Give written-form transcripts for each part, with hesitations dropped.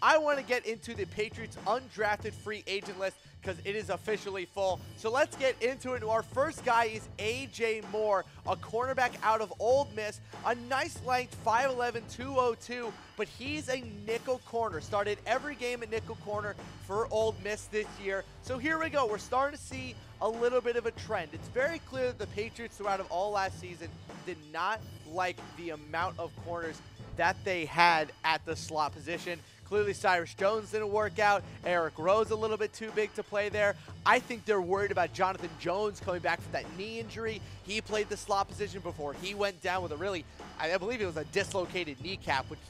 I want to get into the Patriots undrafted free agent list because it is officially full. So let's get into it. Our first guy is A.J. Moore, a cornerback out of Ole Miss. A nice length, 5'11", 202, but he's a nickel corner. Started every game at nickel corner for Ole Miss this year. So here we go. We're starting to see a little bit of a trend. It's very clear that the Patriots throughout of all last season did not like the amount of corners that they had at the slot position. Clearly, Cyrus Jones didn't work out. Eric Rowe's a little bit too big to play there. I think they're worried about Jonathan Jones coming back from that knee injury. He played the slot position before he went down with a really, I believe it was a dislocated kneecap, which,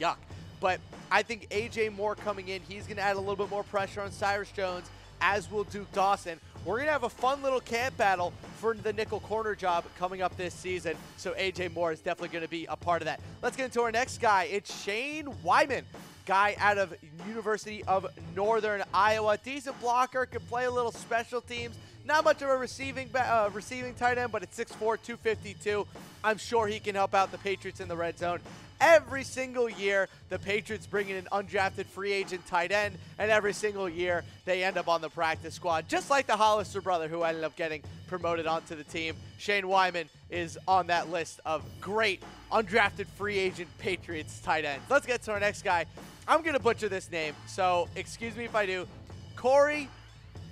yuck. But I think A.J. Moore coming in, he's going to add a little bit more pressure on Cyrus Jones, as will Duke Dawson. We're going to have a fun little camp battle for the nickel corner job coming up this season, so A.J. Moore is definitely going to be a part of that. Let's get into our next guy. It's Shane Wimann, guy out of University of Northern Iowa. Decent blocker, can play a little special teams. Not much of a receiving tight end, but at 6'4", 252, I'm sure he can help out the Patriots in the red zone. Every single year, the Patriots bring in an undrafted free agent tight end, and every single year, they end up on the practice squad, just like the Hollister brother who ended up getting promoted onto the team. Shane Wimann is on that list of great undrafted free agent Patriots tight ends. Let's get to our next guy. I'm going to butcher this name, so excuse me if I do. Corey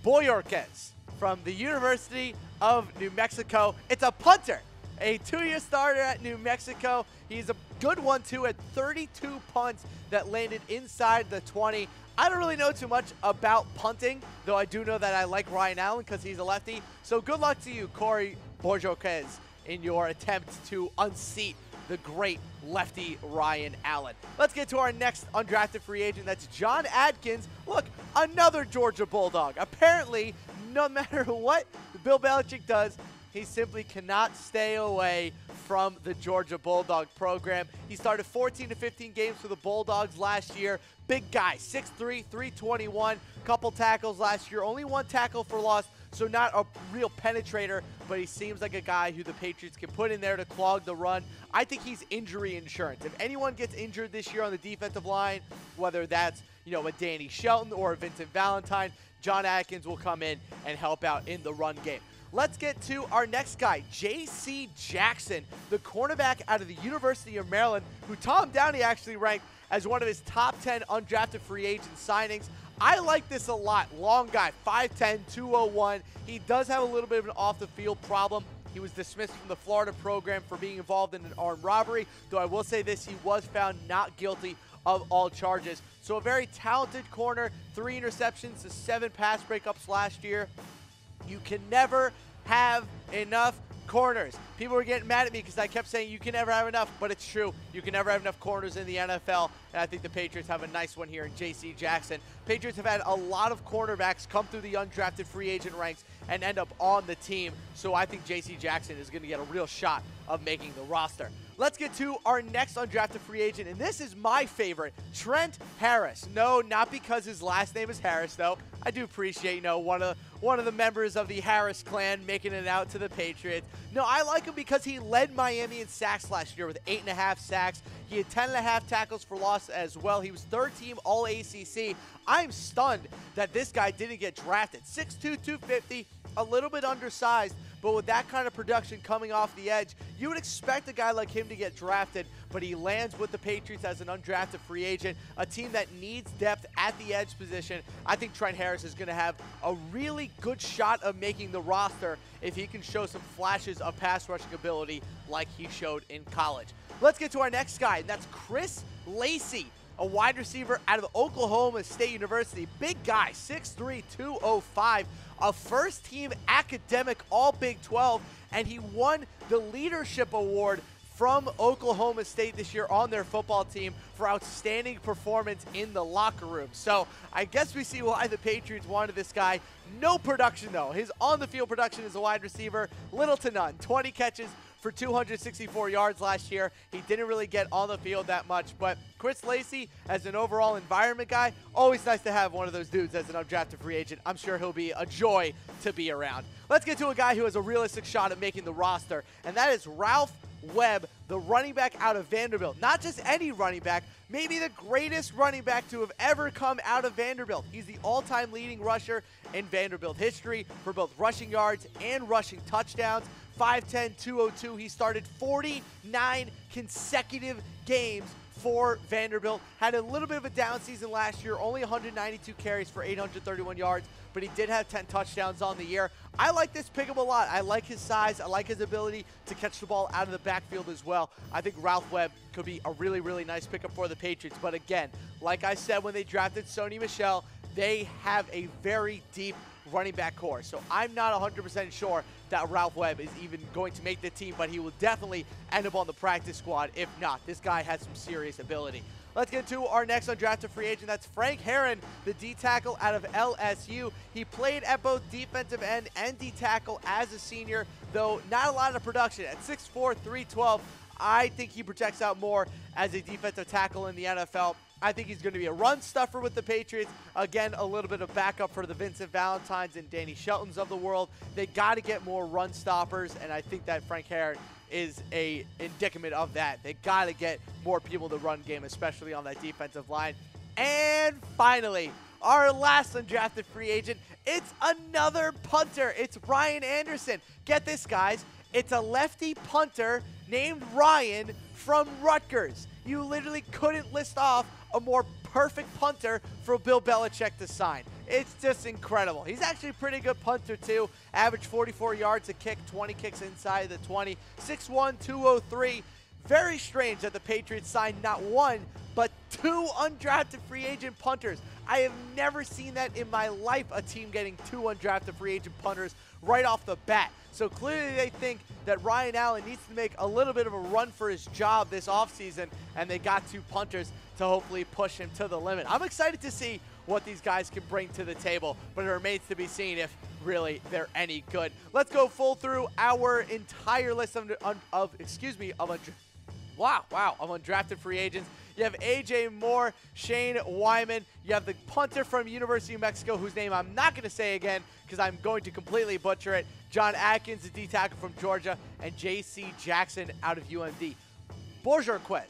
Bojorquez from the University of New Mexico. It's a punter, a 2-year starter at New Mexico. He's a good one, too, at 32 punts that landed inside the 20. I don't really know too much about punting, though I do know that I like Ryan Allen because he's a lefty. So good luck to you, Corey Bojorquez, in your attempt to unseat the great lefty Ryan Allen. Let's get to our next undrafted free agent. That's John Atkins. Look, another Georgia Bulldog. Apparently, no matter what Bill Belichick does, he simply cannot stay away from the Georgia Bulldog program. He started 14 to 15 games for the Bulldogs last year. Big guy, 6'3", 321, couple tackles last year. Only one tackle for loss, so not a real penetrator, but he seems like a guy who the Patriots can put in there to clog the run. I think he's injury insurance. If anyone gets injured this year on the defensive line, whether that's, a Danny Shelton or a Vincent Valentine, John Atkins will come in and help out in the run game. Let's get to our next guy, J.C. Jackson, the cornerback out of the University of Maryland, who Tom Downey actually ranked as one of his top 10 undrafted free agent signings. I like this a lot. Long guy, 5'10", 201. He does have a little bit of an off-the-field problem. He was dismissed from the Florida program for being involved in an armed robbery, though I will say this, he was found not guilty of all charges. So a very talented corner, 3 interceptions to 7 pass breakups last year. You can never have enough corners. People were getting mad at me because I kept saying you can never have enough, but it's true. You can never have enough corners in the NFL, and I think the Patriots have a nice one here in J.C. Jackson. Patriots have had a lot of cornerbacks come through the undrafted free agent ranks and end up on the team, so I think J.C. Jackson is going to get a real shot of making the roster. Let's get to our next undrafted free agent, and this is my favorite, Trent Harris. No, not because his last name is Harris, though. I do appreciate, one of the members of the Harris clan making it out to the Patriots. No, I like him because he led Miami in sacks last year with 8.5 sacks. He had 10.5 tackles for loss as well. He was third-team All-ACC. I'm stunned that this guy didn't get drafted. 6'2", 250, a little bit undersized, but with that kind of production coming off the edge, you would expect a guy like him to get drafted, but he lands with the Patriots as an undrafted free agent, a team that needs depth at the edge position. I think Trent Harris is going to have a really good shot of making the roster if he can show some flashes of pass rushing ability like he showed in college. Let's get to our next guy, and that's Chris Lacy, a wide receiver out of Oklahoma State University. Big guy, 6'3", 205, a first-team academic All-Big 12, and he won the Leadership Award from Oklahoma State this year on their football team for outstanding performance in the locker room. So I guess we see why the Patriots wanted this guy. No production, though. His on-the-field production as a wide receiver, little to none. 20 catches for 264 yards last year. He didn't really get on the field that much, but Chris Lacy, as an overall environment guy, always nice to have one of those dudes as an undrafted free agent. I'm sure he'll be a joy to be around. Let's get to a guy who has a realistic shot at making the roster, and that is Ralph Webb, the running back out of Vanderbilt. Not just any running back, maybe the greatest running back to have ever come out of Vanderbilt. He's the all-time leading rusher in Vanderbilt history for both rushing yards and rushing touchdowns. 5'10", 202. He started 49 consecutive games for Vanderbilt. Had a little bit of a down season last year, only 192 carries for 831 yards, but he did have 10 touchdowns on the year. I like this pickup a lot. I like his size. I like his ability to catch the ball out of the backfield as well. I think Ralph Webb could be a really, really nice pickup for the Patriots. But again, like I said when they drafted Sony Michel, they have a very deep running back core. So I'm not 100% sure that Ralph Webb is even going to make the team, but he will definitely end up on the practice squad. If not, this guy has some serious ability. Let's get to our next undrafted free agent. That's Frank Herron, the D-tackle out of LSU. He played at both defensive end and D-tackle as a senior, though not a lot of production. At 6'4", 312, I think he projects out more as a defensive tackle in the NFL. I think he's going to be a run stuffer with the Patriots. Again, a little bit of backup for the Vincent Valentines and Danny Sheltons of the world. They got to get more run stoppers, and I think that Frank Herron is a indicament of that. They got to get more people to run game, especially on that defensive line. And finally, our last undrafted free agent, it's another punter. It's Ryan Anderson. Get this, guys. It's a lefty punter named Ryan from Rutgers. You literally couldn't list off a more perfect punter for Bill Belichick to sign. It's just incredible. He's actually a pretty good punter too. Average 44 yards a kick, 20 kicks inside the 20. 6'1", 203. Very strange that the Patriots signed not one, but two undrafted free agent punters. I have never seen that in my life, a team getting two undrafted free agent punters right off the bat. So clearly they think that Ryan Allen needs to make a little bit of a run for his job this offseason, and they got two punters to hopefully push him to the limit. I'm excited to see what these guys can bring to the table, but it remains to be seen if really they're any good. Let's go full through our entire list of undrafted free agents. You have A.J. Moore, Shane Wimann. You have the punter from University of Mexico, whose name I'm not going to say again because I'm going to completely butcher it. John Atkins, the D-tackle from Georgia, and J.C. Jackson out of UMD. Bojorquez?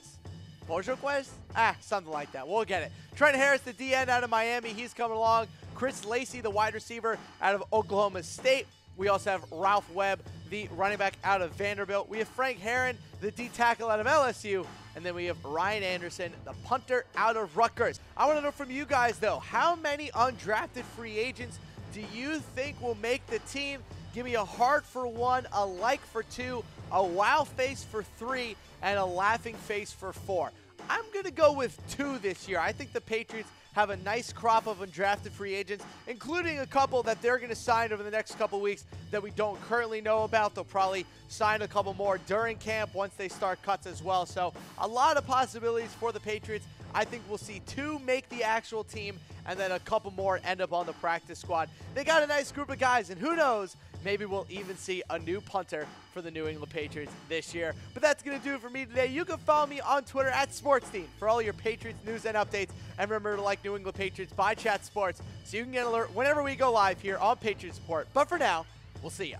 Something like that. We'll get it. Trent Harris, the D-end out of Miami. He's coming along. Chris Lacy, the wide receiver out of Oklahoma State. We also have Ralph Webb, the running back out of Vanderbilt. We have Frank Herron, the D-tackle out of LSU. And then we have Ryan Anderson, the punter out of Rutgers. I want to know from you guys, though, how many undrafted free agents do you think will make the team? Give me a heart for one, a like for two, a wow face for three, and a laughing face for four. I'm going to go with two this year. I think the Patriots have a nice crop of undrafted free agents, including a couple that they're going to sign over the next couple weeks that we don't currently know about. They'll probably sign a couple more during camp once they start cuts as well. So a lot of possibilities for the Patriots. I think we'll see two make the actual team, and then a couple more end up on the practice squad. They got a nice group of guys, and who knows, maybe we'll even see a new punter for the New England Patriots this year. But that's going to do it for me today. You can follow me on Twitter at SportsDean for all your Patriots news and updates. And remember to like New England Patriots by Chat Sports so you can get an alert whenever we go live here on Patriots Report. But for now, we'll see ya.